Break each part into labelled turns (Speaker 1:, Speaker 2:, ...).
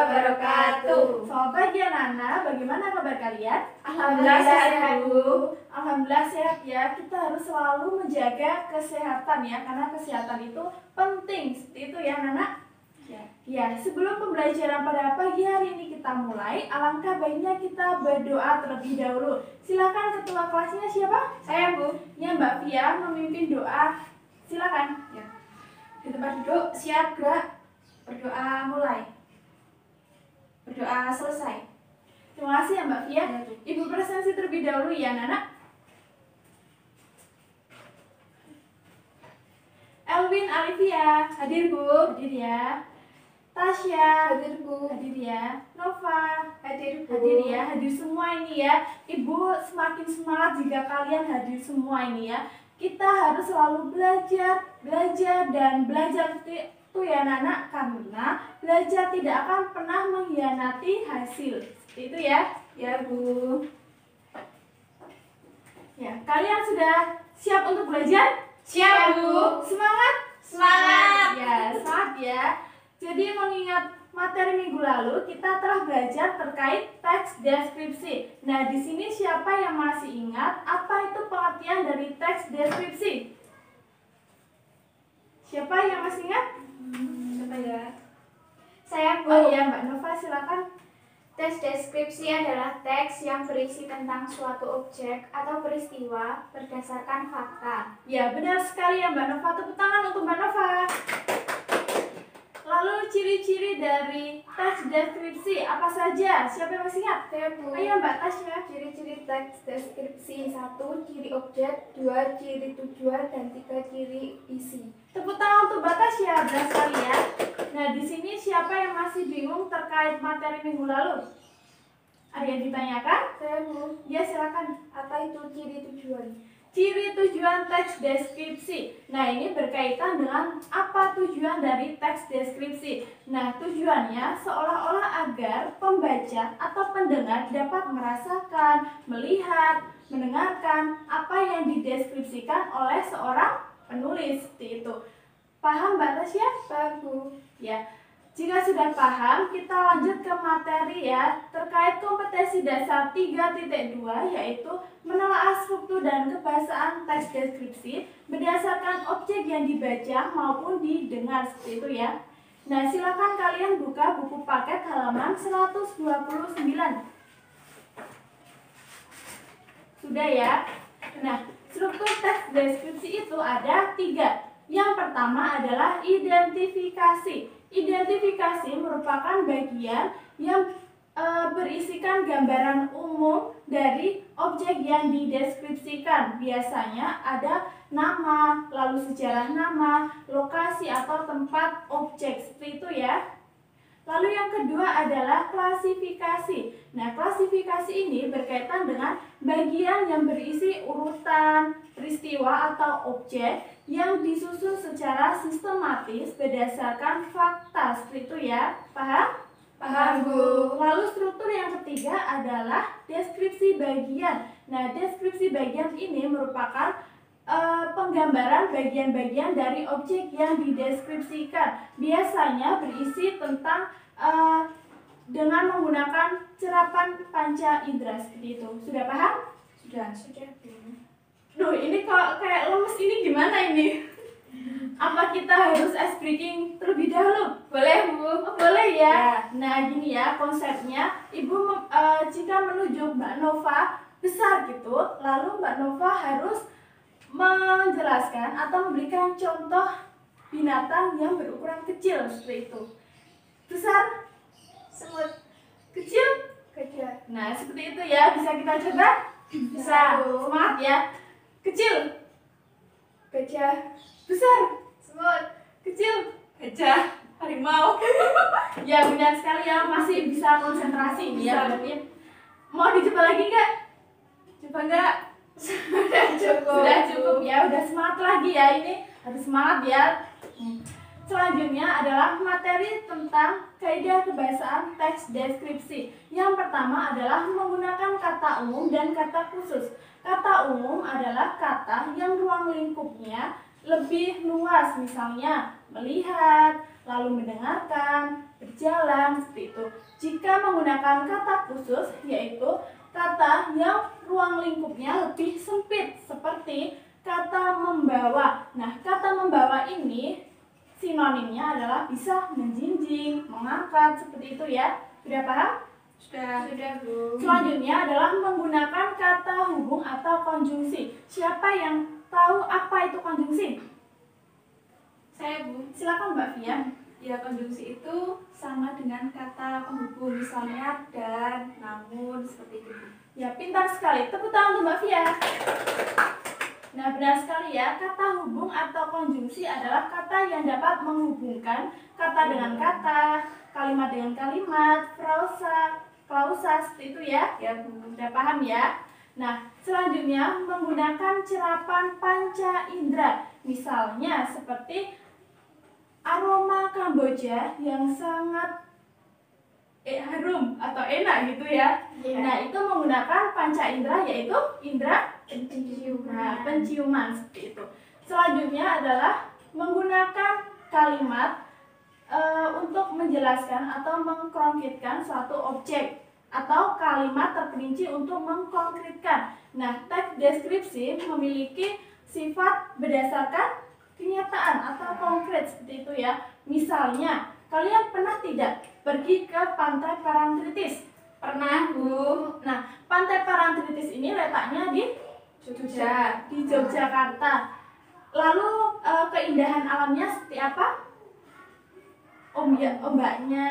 Speaker 1: wabarakatuh.
Speaker 2: Selamat pagi anak-anak, bagaimana kabar kalian?
Speaker 1: Alhamdulillah sehat, Bu.
Speaker 2: Alhamdulillah sehat ya. Kita harus selalu menjaga kesehatan ya, karena kesehatan itu penting. Seperti itu ya anak-anak. Ya, sebelum pembelajaran pada pagi hari ini kita mulai, alangkah baiknya kita berdoa terlebih dahulu. Silakan ketua kelasnya siapa?
Speaker 1: Saya, Bu.
Speaker 2: Ya, Mbak Fia memimpin doa. Silakan.
Speaker 1: Ya. Di tempat duduk, siap, gerak. Berdoa mulai. Berdoa selesai.
Speaker 2: Terima kasih ya Mbak Fia.
Speaker 1: Ya, Bu.
Speaker 2: Ibu presentasi terlebih dahulu ya anak-anak. Elvin Alivia, hadir Bu. Hadir ya. Tasya,
Speaker 1: Hadir, Bu.
Speaker 2: hadir ya. Nova,
Speaker 1: Hadir, Bu.
Speaker 2: hadir ya. Hadir semua ini ya. Ibu semakin semangat jika kalian hadir semua ini ya. Kita harus selalu belajar dan belajar itu ya anak-anak, karena belajar tidak akan pernah mengkhianati hasil. Seperti itu ya.
Speaker 1: Ya, Bu.
Speaker 2: Ya, kalian sudah siap untuk belajar?
Speaker 1: Siap, Bu.
Speaker 2: Semangat?
Speaker 1: Semangat.
Speaker 2: Ya, semangat ya. Jadi mengingat materi minggu lalu kita telah belajar terkait teks deskripsi. Nah, di sini siapa yang masih ingat apa itu pengertian dari teks deskripsi? Siapa yang masih ingat?
Speaker 1: Coba ya. Saya, Bu.
Speaker 2: Oh iya, Mbak Nova silakan.
Speaker 1: Teks deskripsi adalah teks yang berisi tentang suatu objek atau peristiwa berdasarkan fakta.
Speaker 2: Ya, benar sekali ya Mbak Nova. Tepuk tangan untuk Mbak Nova. Lalu ciri-ciri dari teks deskripsi apa saja? Siapa yang masih ingat?
Speaker 1: Saya, Bu.
Speaker 2: Ayo Mbak Tasya.
Speaker 1: Ciri-ciri teks deskripsi: 1. Ciri objek, 2. Ciri tujuan, dan 3. Ciri isi.
Speaker 2: Tepuk tangan untuk Mbak Tasya, benar sekali ya. Nah, di sini siapa yang masih bingung terkait materi minggu lalu? Ada yang ditanyakan?
Speaker 1: Saya, Bu.
Speaker 2: Ya, silakan.
Speaker 1: Apa itu ciri tujuan?
Speaker 2: Ciri tujuan teks deskripsi. Nah, ini berkaitan dengan apa tujuan dari teks deskripsi. Nah, tujuannya seolah-olah agar pembaca atau pendengar dapat merasakan, melihat, mendengarkan apa yang dideskripsikan oleh seorang penulis. Seperti itu. Paham Mbak Tasya?
Speaker 1: Paham, Bu.
Speaker 2: Ya. Jika sudah paham, kita lanjut ke materi ya, terkait kompetensi dasar 3.2, yaitu menelaah struktur dan kebahasaan teks deskripsi berdasarkan objek yang dibaca maupun didengar, seperti itu ya. Nah, silakan kalian buka buku paket halaman 129. Sudah ya? Nah, struktur teks deskripsi itu ada 3. Yang pertama adalah identifikasi. Identifikasi merupakan bagian yang berisikan gambaran umum dari objek yang dideskripsikan. Biasanya ada nama, lalu sejarah nama, lokasi atau tempat objek, seperti itu ya. Lalu yang kedua adalah klasifikasi. Nah, klasifikasi ini berkaitan dengan bagian yang berisi urutan, peristiwa atau objek yang disusun secara sistematis berdasarkan fakta. Seperti itu ya. Paham?
Speaker 1: Paham, Bu.
Speaker 2: Lalu struktur yang ketiga adalah deskripsi bagian. Nah, deskripsi bagian ini merupakan penggambaran bagian-bagian dari objek yang dideskripsikan. Biasanya berisi tentang dengan menggunakan cerapan panca indera, seperti itu. Sudah paham?
Speaker 1: Sudah, Bu.
Speaker 2: Duh, ini kok kayak lemes, ini gimana ini? Apa kita harus ice breaking terlebih dahulu?
Speaker 1: Boleh, Bu.
Speaker 2: Oh, boleh ya. Nah, gini ya konsepnya. Ibu jika menunjuk Mbak Nova besar gitu, lalu Mbak Nova harus menjelaskan atau memberikan contoh binatang yang berukuran kecil, seperti itu. Besar,
Speaker 1: Semut.
Speaker 2: kecil.
Speaker 1: Gajah.
Speaker 2: Nah, seperti itu ya. Bisa kita coba? Bisa. Semangat ya. Kecil,
Speaker 1: Gajah.
Speaker 2: besar,
Speaker 1: Semut.
Speaker 2: kecil, gajah, harimau. Ya, benar sekali ya. Masih bisa konsentrasi ini ya. Berarti mau dicoba lagi nggak? Coba nggak?
Speaker 1: Sudah cukup.
Speaker 2: Sudah cukup ya. Udah semangat lagi ya. Ini harus semangat ya. Selanjutnya adalah materi tentang kaidah kebahasaan teks deskripsi. Yang pertama adalah menggunakan kata umum dan kata khusus. Kata umum adalah kata yang ruang lingkupnya lebih luas, misalnya melihat, lalu mendengarkan, berjalan, seperti itu. Jika menggunakan kata khusus, yaitu kata yang ruang lingkupnya lebih sempit, seperti kata membawa. Nah, kata membawa ini sinonimnya adalah bisa menjinjing, mengangkat, seperti itu ya. Sudah paham?
Speaker 1: Sudah, Bu.
Speaker 2: Selanjutnya adalah menggunakan kata hubung atau konjungsi. Siapa yang tahu apa itu konjungsi?
Speaker 1: Saya, Bu.
Speaker 2: Silakan Mbak Fia.
Speaker 3: Ya, konjungsi itu sama dengan kata penghubung, misalnya dan, namun, seperti itu.
Speaker 2: Ya, pintar sekali. Tepuk tangan untuk Mbak Fia. Nah, benar sekali ya. Kata hubung atau konjungsi adalah kata yang dapat menghubungkan kata dengan kata, kalimat dengan kalimat, klausa, seperti itu ya.
Speaker 3: Ya, Bu.
Speaker 2: Sudah paham ya? Nah, selanjutnya menggunakan cerapan panca indera. Misalnya seperti aroma Kamboja yang sangat harum atau enak gitu ya.
Speaker 1: Iya.
Speaker 2: Nah, itu menggunakan panca indera, yaitu indera penciuman seperti itu. Selanjutnya adalah menggunakan kalimat untuk menjelaskan atau mengkonkretkan suatu objek atau kalimat terperinci untuk mengkonkretkan. Nah, teks deskripsi memiliki sifat berdasarkan kenyataan atau konkret seperti itu ya. Misalnya, kalian pernah tidak pergi ke Pantai Parangtritis?
Speaker 1: Pernah, Bu.
Speaker 2: Nah, Pantai Parangtritis ini letaknya di Yogyakarta. Lalu keindahan alamnya seperti apa? Ombaknya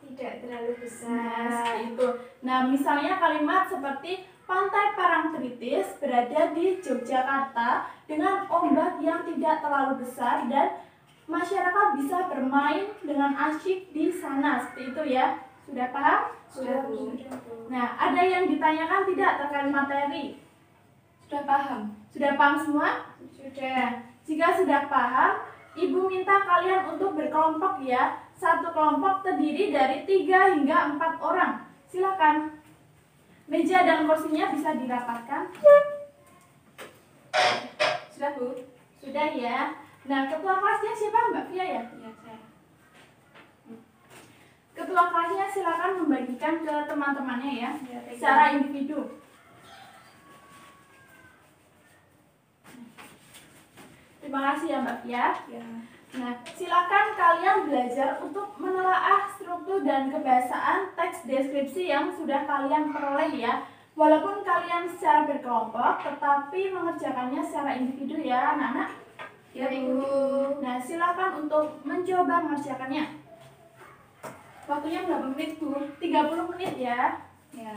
Speaker 1: Tidak terlalu besar.
Speaker 2: nah, itu. Nah, misalnya kalimat seperti Pantai Parangtritis berada di Yogyakarta dengan ombak yang tidak terlalu besar dan masyarakat bisa bermain dengan asyik di sana. Seperti itu ya. Sudah paham?
Speaker 3: Sudah, Bu.
Speaker 2: Nah, ada yang ditanyakan tidak terkait materi?
Speaker 3: Sudah paham?
Speaker 2: Sudah paham semua?
Speaker 1: Sudah.
Speaker 2: Jika sudah paham, Ibu minta kalian untuk berkelompok ya. Satu kelompok terdiri dari 3 hingga 4 orang. Silakan. Meja dan kursinya bisa dirapatkan.
Speaker 3: Sudah, Bu?
Speaker 2: Sudah ya. Nah, ketua kelasnya siapa, Mbak Fia ya?
Speaker 3: Ya, saya.
Speaker 2: Ketua kelasnya silakan membagikan ke teman-temannya ya,
Speaker 3: Ya, pegang.
Speaker 2: secara individu. Terima kasih ya Mbak Fia.
Speaker 3: Ya.
Speaker 2: Nah, silakan kalian belajar untuk menelaah struktur dan kebahasaan teks deskripsi yang sudah kalian peroleh ya. Walaupun kalian secara berkelompok, tetapi mengerjakannya secara individu ya anak-anak.
Speaker 3: Ya, Bu.
Speaker 2: Nah, silakan untuk mencoba mengerjakannya. Waktunya berapa menit, Bu? 30 menit ya.
Speaker 3: Ya.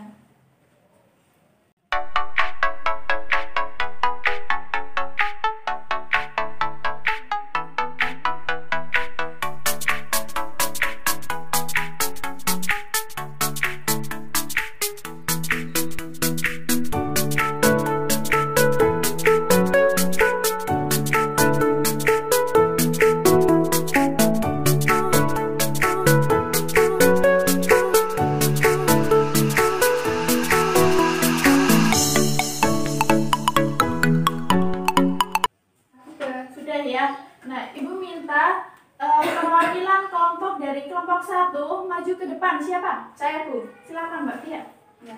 Speaker 2: Sudah ya. Nah, Ibu minta perwakilan kelompok dari kelompok 1 maju ke depan. Siapa?
Speaker 3: Saya, Bu.
Speaker 2: Silakan Mbak Tia.
Speaker 3: Ya.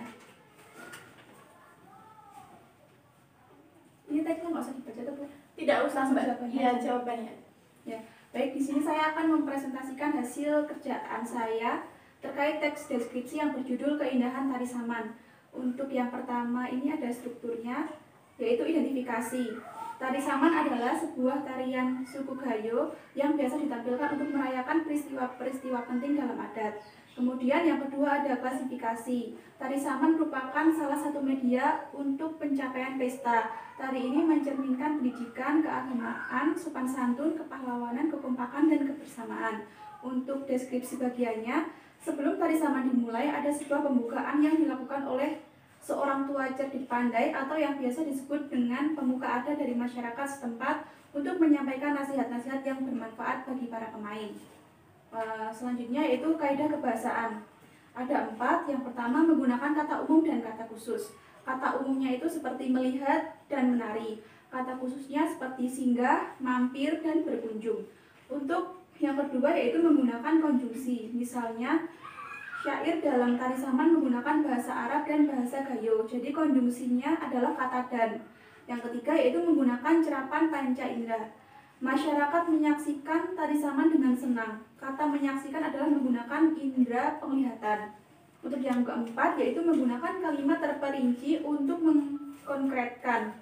Speaker 3: Ini teksnya nggak usah dibaca tuh, Bu.
Speaker 2: Tidak usah Mbak.
Speaker 3: Jawabannya.
Speaker 2: Iya, jawabannya.
Speaker 3: Ya, baik, di sini saya akan mempresentasikan hasil kerjaan saya terkait teks deskripsi yang berjudul Keindahan Tari Saman. Untuk yang pertama ini ada strukturnya, yaitu identifikasi. Tari Saman adalah sebuah tarian suku Gayo yang biasa ditampilkan untuk merayakan peristiwa-peristiwa penting dalam adat. Kemudian yang kedua ada klasifikasi. Tari Saman merupakan salah satu media untuk pencapaian pesta. Tari ini mencerminkan pendidikan, keagamaan, sopan santun, kepahlawanan, kekompakan, dan kebersamaan. Untuk deskripsi bagiannya, sebelum Tari Saman dimulai ada sebuah pembukaan yang dilakukan oleh seorang tua cerdik pandai atau yang biasa disebut dengan pemuka adat dari masyarakat setempat untuk menyampaikan nasihat-nasihat yang bermanfaat bagi para pemain. Selanjutnya yaitu kaidah kebahasaan. Ada 4. Yang pertama menggunakan kata umum dan kata khusus. Kata umumnya itu seperti melihat dan menari. Kata khususnya seperti singgah, mampir, dan berkunjung. Untuk Yang kedua yaitu menggunakan konjungsi. Misalnya syair dalam tari saman menggunakan bahasa Arab dan bahasa Gayo. Jadi konjungsinya adalah kata dan. Yang ketiga yaitu menggunakan cerapan panca indera. Masyarakat menyaksikan tari saman dengan senang. Kata menyaksikan adalah menggunakan indera penglihatan. Untuk yang keempat yaitu menggunakan kalimat terperinci untuk mengkonkretkan.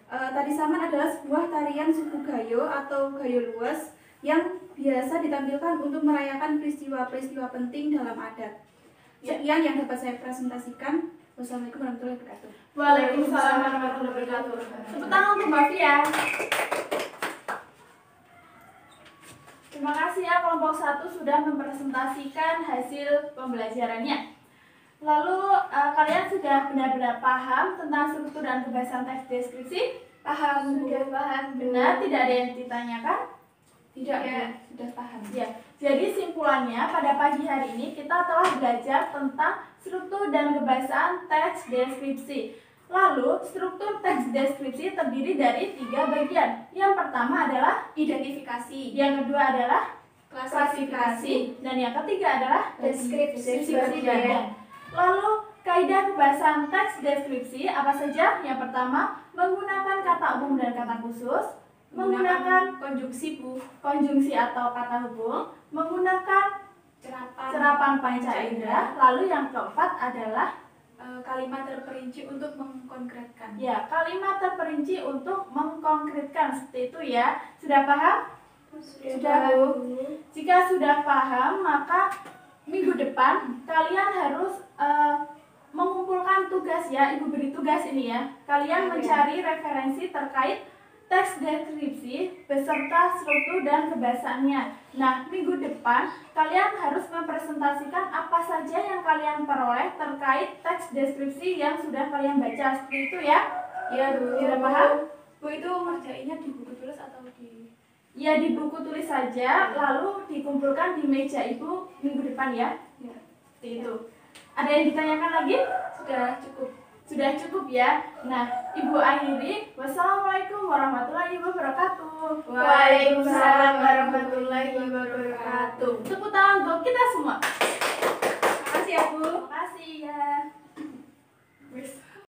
Speaker 3: Tari saman adalah sebuah tarian suku Gayo atau Gayo luas yang biasa ditampilkan untuk merayakan peristiwa-peristiwa penting dalam adat. Sekian yang dapat saya presentasikan. Wassalamualaikum warahmatullahi wabarakatuh.
Speaker 2: Waalaikumsalam warahmatullahi wabarakatuh. Tepuk tangan untuk Mbak Fia. Terima kasih ya kelompok 1 sudah mempresentasikan hasil pembelajarannya. Lalu kalian sudah benar-benar paham tentang struktur dan kebiasaan teks deskripsi?
Speaker 3: Paham, Bu?
Speaker 1: Sudah paham, Bu.
Speaker 2: Benar, tidak ada yang ditanyakan?
Speaker 3: Tidak,
Speaker 1: Ya.
Speaker 3: Bu. Sudah paham.
Speaker 2: Ya, jadi simpulannya pada pagi hari ini kita telah belajar tentang struktur dan kebiasaan teks deskripsi. Lalu, struktur teks deskripsi terdiri dari 3 bagian. Yang pertama adalah
Speaker 3: Identifikasi,
Speaker 2: yang kedua adalah
Speaker 3: klasifikasi,
Speaker 2: dan yang ketiga adalah
Speaker 1: Deskripsi
Speaker 2: bagian. Lalu, kaidah kebiasaan teks deskripsi apa saja? Yang pertama, menggunakan kata umum dan kata khusus, menggunakan
Speaker 3: konjungsi, Bu.
Speaker 2: konjungsi atau kata hubung, menggunakan
Speaker 3: Cerapan,
Speaker 2: serapan panca indera. Lalu yang keempat adalah
Speaker 3: kalimat terperinci untuk mengkonkretkan.
Speaker 2: ya kalimat terperinci untuk mengkonkretkan. Seperti itu ya. Sudah paham?
Speaker 1: Sudah,
Speaker 2: Bu.
Speaker 1: Bu.
Speaker 2: Jika sudah paham, maka minggu depan kalian harus mengumpulkan tugas ya. Ibu beri tugas ini ya. Kalian mencari referensi terkait teks deskripsi beserta struktur dan kebiasaannya. Nah, minggu depan kalian harus mempresentasikan apa saja yang kalian peroleh terkait teks deskripsi yang sudah kalian baca. Seperti itu ya.
Speaker 3: Iya, Bu.
Speaker 2: Sudah paham?
Speaker 3: Bu, itu ngerjainnya di buku tulis atau di...
Speaker 2: Ya, di buku tulis saja, lalu dikumpulkan di meja Ibu minggu depan ya.
Speaker 3: Ya.
Speaker 2: Seperti itu. Ada yang ditanyakan lagi?
Speaker 3: Sudah cukup.
Speaker 2: Sudah cukup ya. Nah, Ibu akhiri. Wassalamualaikum warahmatullahi wabarakatuh.
Speaker 1: Waalaikumsalam warahmatullahi wabarakatuh.
Speaker 2: Tepuk tangan untuk kita semua.
Speaker 3: Terima kasih ya, Bu.
Speaker 2: Terima kasih ya.